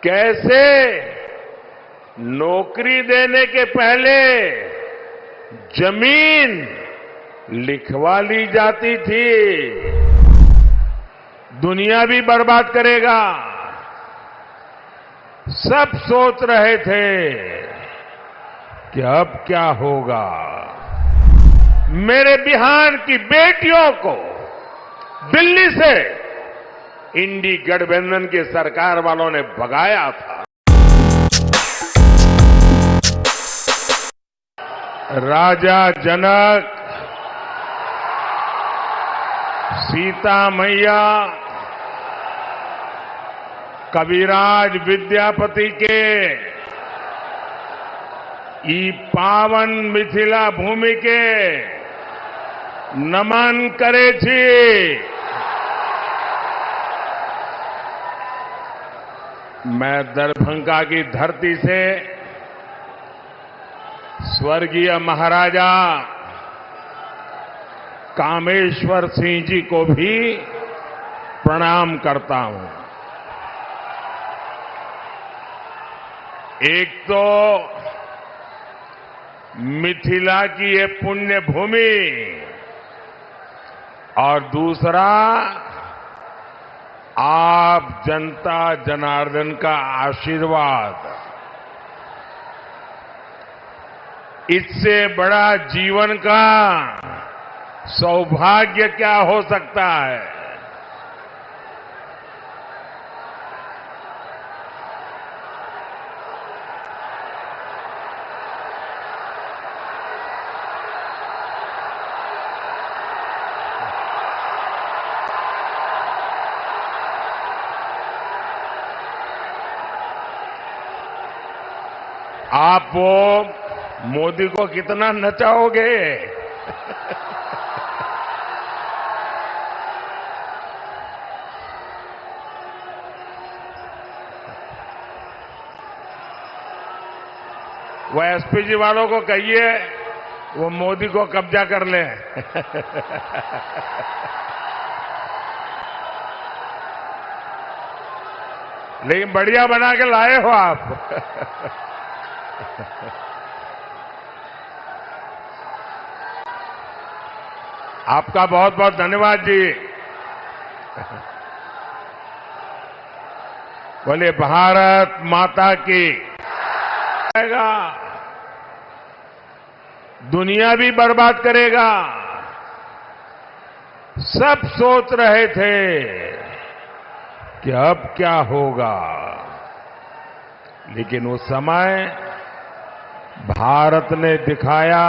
कैसे नौकरी देने के पहले जमीन लिखवा ली जाती थी। दुनिया भी बर्बाद करेगा। सब सोच रहे थे कि अब क्या होगा। मेरे बिहार की बेटियों को दिल्ली से इंडी गठबंधन की सरकार वालों ने भगाया था। राजा जनक, सीता मैया, कविराज विद्यापति के ई पावन मिथिला भूमि के नमन करे छी। मैं दरभंगा की धरती से स्वर्गीय महाराजा कामेश्वर सिंह जी को भी प्रणाम करता हूं। एक तो मिथिला की ये पुण्य भूमि और दूसरा आप जनता जनार्दन का आशीर्वाद। इससे बड़ा जीवन का सौभाग्य क्या हो सकता है। आप वो मोदी को कितना नचाओगे। वो एसपीजी वालों को कहिए वो मोदी को कब्जा कर ले। लेकिन बढ़िया बना के लाए हो आप। आपका बहुत बहुत धन्यवाद जी। बोले भारत माता की। दुनिया भी बर्बाद करेगा। सब सोच रहे थे कि अब क्या होगा, लेकिन उस समय भारत ने दिखाया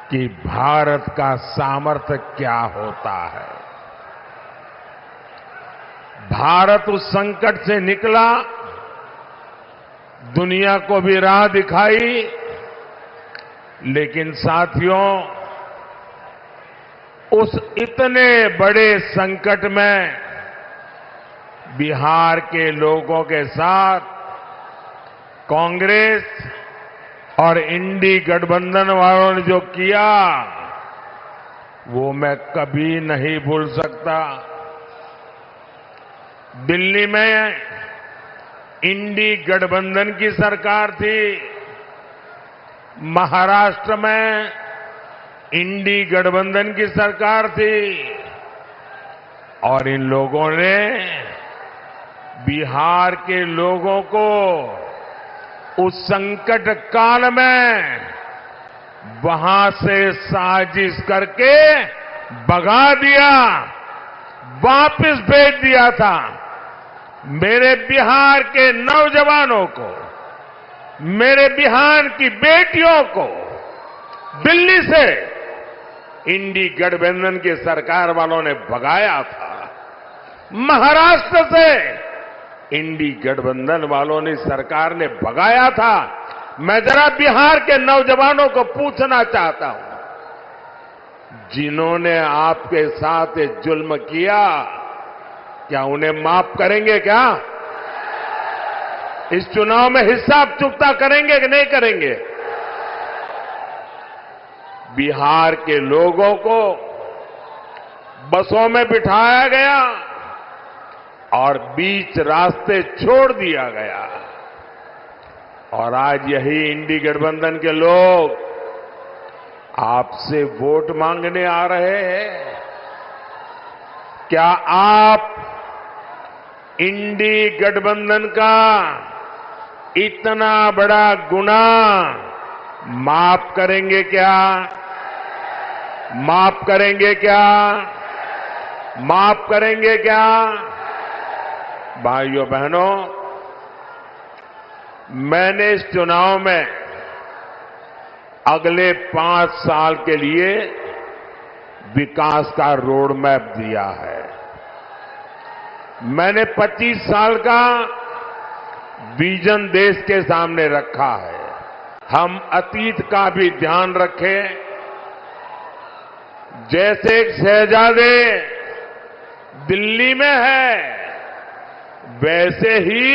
कि भारत का सामर्थ्य क्या होता है। भारत उस संकट से निकला, दुनिया को भी राह दिखाई। लेकिन साथियों, उस इतने बड़े संकट में बिहार के लोगों के साथ कांग्रेस और इंडी गठबंधन वालों ने जो किया वो मैं कभी नहीं भूल सकता। दिल्ली में इंडी गठबंधन की सरकार थी, महाराष्ट्र में इंडी गठबंधन की सरकार थी और इन लोगों ने बिहार के लोगों को उस संकट काल में वहां से साजिश करके भगा दिया, वापस भेज दिया था। मेरे बिहार के नौजवानों को, मेरे बिहार की बेटियों को दिल्ली से इंडी गठबंधन की सरकार वालों ने भगाया था। महाराष्ट्र से इंडी गठबंधन वालों ने, सरकार ने भगाया था। मैं जरा बिहार के नौजवानों को पूछना चाहता हूं, जिन्होंने आपके साथ ये जुल्म किया, क्या उन्हें माफ करेंगे? क्या इस चुनाव में हिसाब चुकता करेंगे कि नहीं करेंगे? बिहार के लोगों को बसों में बिठाया गया और बीच रास्ते छोड़ दिया गया। और आज यही इंडी गठबंधन के लोग आपसे वोट मांगने आ रहे हैं। क्या आप इंडी गठबंधन का इतना बड़ा गुनाह माफ करेंगे क्या? माफ करेंगे क्या? माफ करेंगे क्या? भाइयों बहनों, मैंने इस चुनाव में अगले 5 साल के लिए विकास का रोड मैप दिया है। मैंने 25 साल का विजन देश के सामने रखा है। हम अतीत का भी ध्यान रखें। जैसे एक शहजादे दिल्ली में है, वैसे ही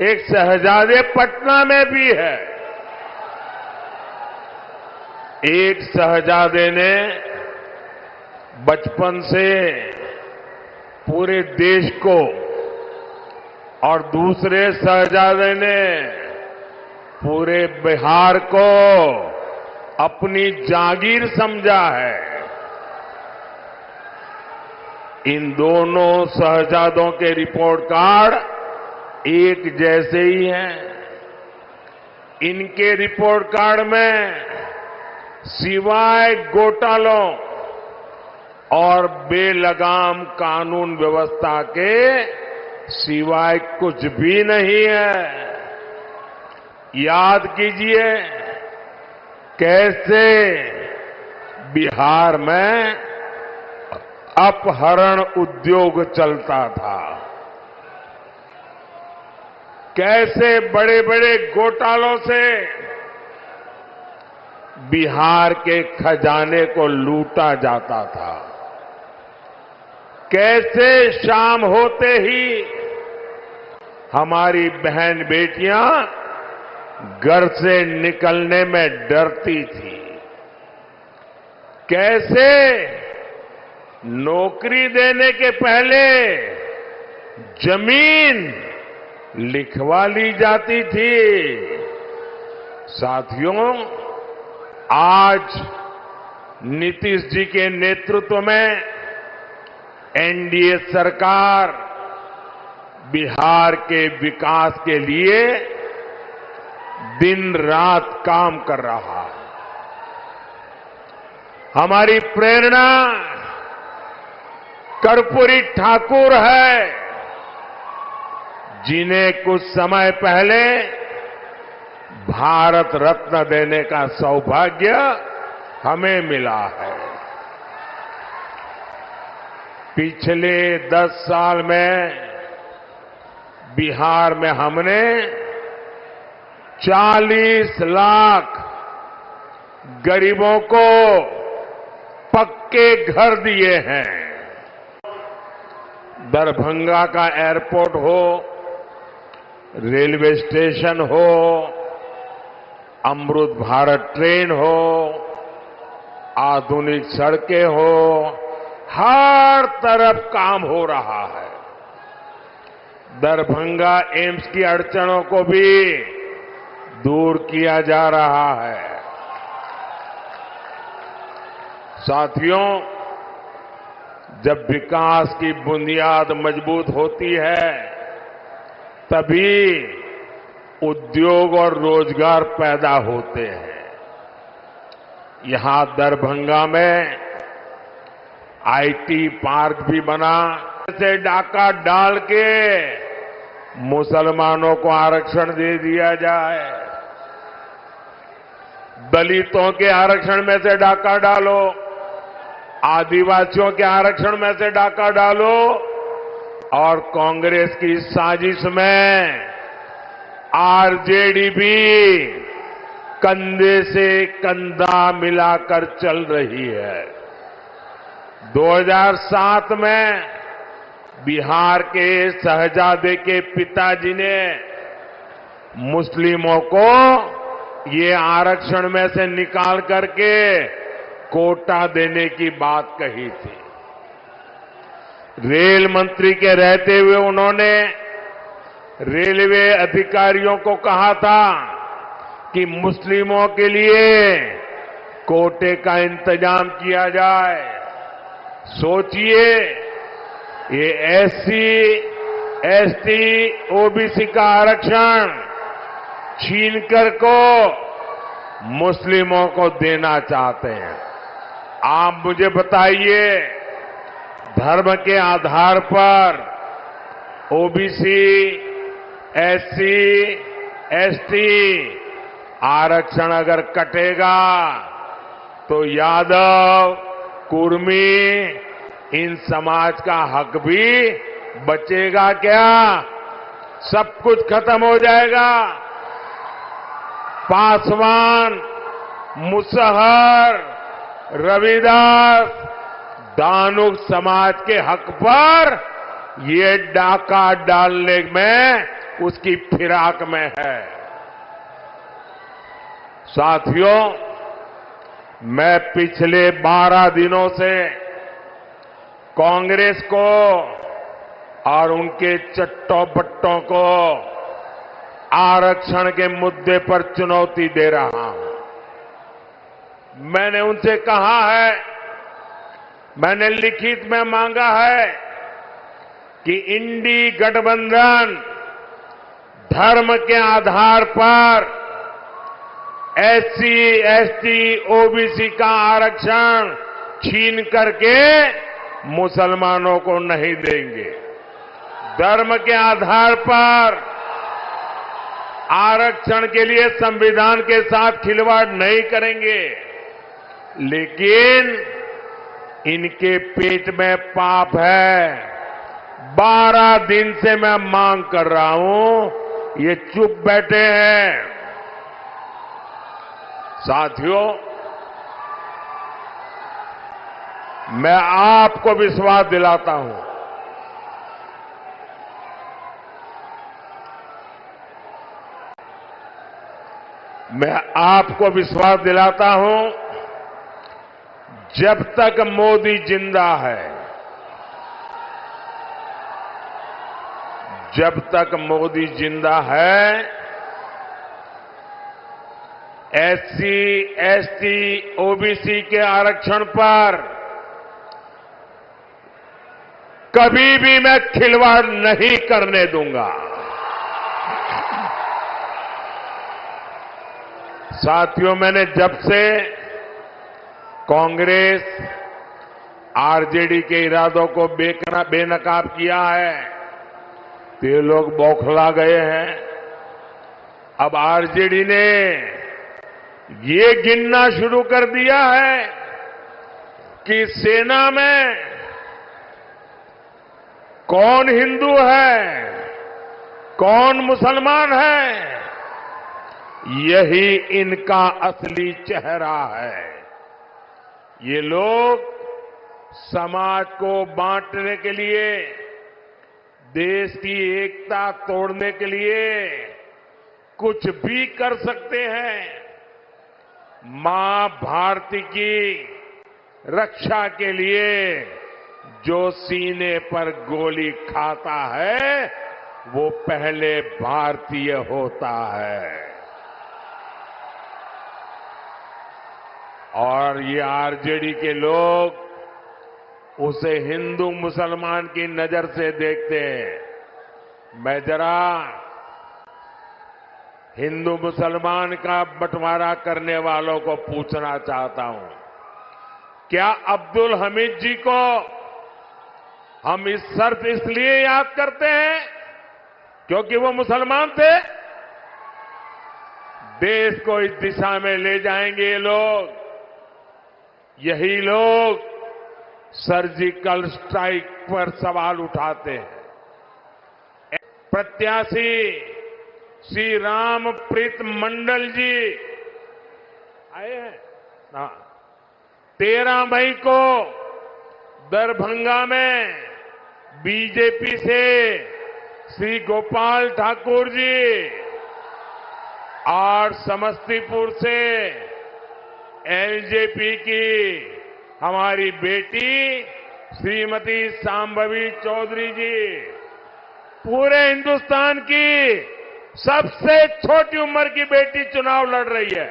एक शहजादे पटना में भी है। एक शहजादे ने बचपन से पूरे देश को और दूसरे शहजादे ने पूरे बिहार को अपनी जागीर समझा है। इन दोनों शहजादों के रिपोर्ट कार्ड एक जैसे ही हैं। इनके रिपोर्ट कार्ड में सिवाय घोटालों और बेलगाम कानून व्यवस्था के सिवाय कुछ भी नहीं है। याद कीजिए कैसे बिहार में अपहरण उद्योग चलता था, कैसे बड़े बड़े घोटालों से बिहार के खजाने को लूटा जाता था, कैसे शाम होते ही हमारी बहन बेटियां घर से निकलने में डरती थी, कैसे नौकरी देने के पहले जमीन लिखवा ली जाती थी। साथियों, आज नीतीश जी के नेतृत्व में एनडीए सरकार बिहार के विकास के लिए दिन रात काम कर रहा है। हमारी प्रेरणा कर्पूरी ठाकुर है, जिन्हें कुछ समय पहले भारत रत्न देने का सौभाग्य हमें मिला है। पिछले 10 साल में बिहार में हमने 40 लाख गरीबों को पक्के घर दिए हैं। दरभंगा का एयरपोर्ट हो, रेलवे स्टेशन हो, अमृत भारत ट्रेन हो, आधुनिक सड़कें हो, हर तरफ काम हो रहा है। दरभंगा एम्स की अड़चनों को भी दूर किया जा रहा है। साथियों, जब विकास की बुनियाद मजबूत होती है, तभी उद्योग और रोजगार पैदा होते हैं। यहां दरभंगा में आईटी पार्क भी बना, जैसे डाका डाल के मुसलमानों को आरक्षण दे दिया जाए, दलितों के आरक्षण में से डाका डालो, आदिवासियों के आरक्षण में से डाका डालो, और कांग्रेस की साजिश में आरजेडी भी कंधे से कंधा मिलाकर चल रही है। 2007 में बिहार के शहजादे के पिताजी ने मुस्लिमों को ये आरक्षण में से निकाल करके कोटा देने की बात कही थी। रेल मंत्री के रहते हुए उन्होंने रेलवे अधिकारियों को कहा था कि मुस्लिमों के लिए कोटे का इंतजाम किया जाए। सोचिए, ये एससी, एसटी, ओबीसी का आरक्षण छीनकर को मुस्लिमों को देना चाहते हैं। आप मुझे बताइए, धर्म के आधार पर ओबीसी, एससी, एसटी आरक्षण अगर कटेगा तो यादव, कुर्मी, इन समाज का हक भी बचेगा क्या? सब कुछ खत्म हो जाएगा। पासवान, मुसहर, रविदास, दानुक समाज के हक पर ये डाका डालने में उसकी फिराक में है। साथियों, मैं पिछले 12 दिनों से कांग्रेस को और उनके चट्टों बट्टों को आरक्षण के मुद्दे पर चुनौती दे रहा हूं। मैंने उनसे कहा है, मैंने लिखित में मांगा है कि इंडी गठबंधन धर्म के आधार पर एससी, एसटी, ओबीसी का आरक्षण छीन करके मुसलमानों को नहीं देंगे। धर्म के आधार पर आरक्षण के लिए संविधान के साथ खिलवाड़ नहीं करेंगे, लेकिन इनके पेट में पाप है। 12 दिन से मैं मांग कर रहा हूं, ये चुप बैठे हैं। साथियों, मैं आपको विश्वास दिलाता हूं, मैं आपको विश्वास दिलाता हूं, जब तक मोदी जिंदा है, जब तक मोदी जिंदा है, एससी, एसटी, ओबीसी के आरक्षण पर कभी भी मैं खिलवाड़ नहीं करने दूंगा। साथियों, मैंने जब से कांग्रेस, आरजेडी के इरादों को बेनकाब किया है तो ये लोग बौखला गए हैं। अब आरजेडी ने ये गिनना शुरू कर दिया है कि सेना में कौन हिंदू है, कौन मुसलमान है। यही इनका असली चेहरा है। ये लोग समाज को बांटने के लिए, देश की एकता तोड़ने के लिए कुछ भी कर सकते हैं। मां भारती की रक्षा के लिए जो सीने पर गोली खाता है, वो पहले भारतीय होता है। और ये आरजेडी के लोग उसे हिंदू मुसलमान की नजर से देखते हैं। मैं जरा हिंदू मुसलमान का बंटवारा करने वालों को पूछना चाहता हूं, क्या अब्दुल हमीद जी को हम इस शर्त इसलिए याद करते हैं क्योंकि वो मुसलमान थे? देश को इस दिशा में ले जाएंगे ये लोग। यही लोग सर्जिकल स्ट्राइक पर सवाल उठाते हैं। प्रत्याशी श्री रामप्रीत मंडल जी आए हैं। 13 मई को दरभंगा में बीजेपी से श्री गोपाल ठाकुर जी और समस्तीपुर से एलजेपी की हमारी बेटी श्रीमती सांभवी चौधरी जी पूरे हिंदुस्तान की सबसे छोटी उम्र की बेटी चुनाव लड़ रही है।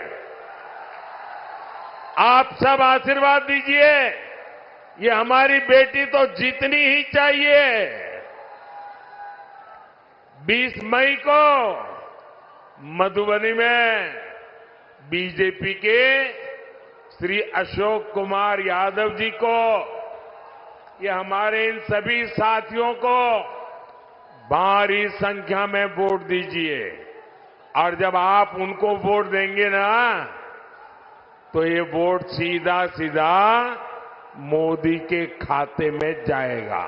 आप सब आशीर्वाद दीजिए, ये हमारी बेटी तो जीतनी ही चाहिए। 20 मई को मधुबनी में बीजेपी के श्री अशोक कुमार यादव जी को, ये हमारे इन सभी साथियों को भारी संख्या में वोट दीजिए। और जब आप उनको वोट देंगे ना, तो ये वोट सीधा सीधा मोदी के खाते में जाएगा।